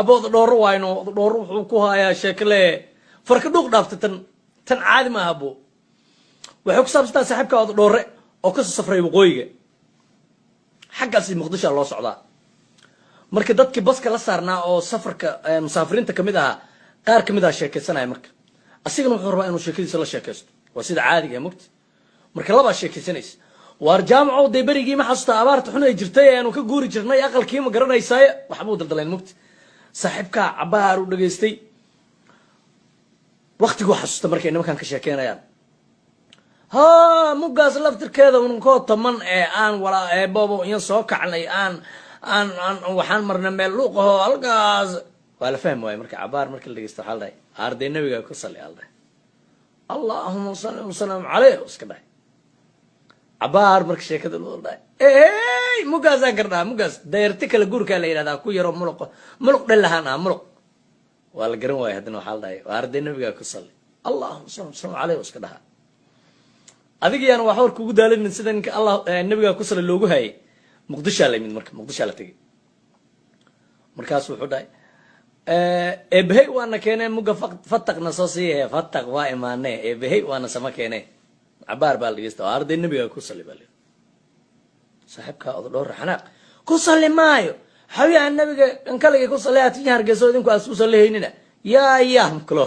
abood dhooro wayno dhooro wuxuu ku hayaa sheekle farka dhuuq dhaaftay tan caadi ma aha buu waxay ku saabsantaa saaxiibka wada dhoore oo ka soo safray waqooyiga xaggaasi muqdisho loo socdaa marka dadkii baska la saarnaa oo safarka musaafiriinta kamid ahaa qaar kamid ah sheekaysanaya marka asigana wuxuu rabaa inuu sheekadiisa la sheekaysto waa sida caadiga ah mugti marka labaa sheekaysanaysa waar jaamaco day berigii ma xasuusta abaarta xun ay jirtay aanu ka guuri jirnay aqalkii ma garanaysaaye waxbuu daldalayn mugti saaxiibkaa cabaar u dhageystay waqtiguu xasuusta markay nimankan ka sheekeynayaan ha mugaas laftirkeeda unkoo taman ee aan walaa eeboobo iyo soo kacnay aan waxaan marna meel luuqaho halkaas waa la fahmi waaye marka cabaar marka la dhegeysto waxaa la dhahay arday nabiga ku salli al dhahay allahuma salli wasalam caleyh iska dhahay cabaar marka sheekada loo dhahay mugaasaan kardhaha mugaas dayarti kale guurkaa la yidhahdaa ku yaro muluq dhalahaan ah muluq waa la garan waaye haddana waxaa la dhahay waa arday nabiga ku salli allahuma salli wasalam caleyh iska dhaha adigiyaana wax war kugu daalinin sida ninka allah nabiga ku salli loogu hayay muqdishaa la yimid marka muqdishaa la tegay markaas wuxuu dhahay eebahey waana keenee muga fataqna soo siiyahe fataq waa imaanee eebahey waana sama keenee cabaar baa la dhegeysta oo arday nabiga ku salli baa la yidhi saaxiibkaa oda dhowra xanaaq ku salli maayo xawiyaha nabiga kankaliga ku salli atinya hargeyso idinku aas ku sallihaynina yaa muklo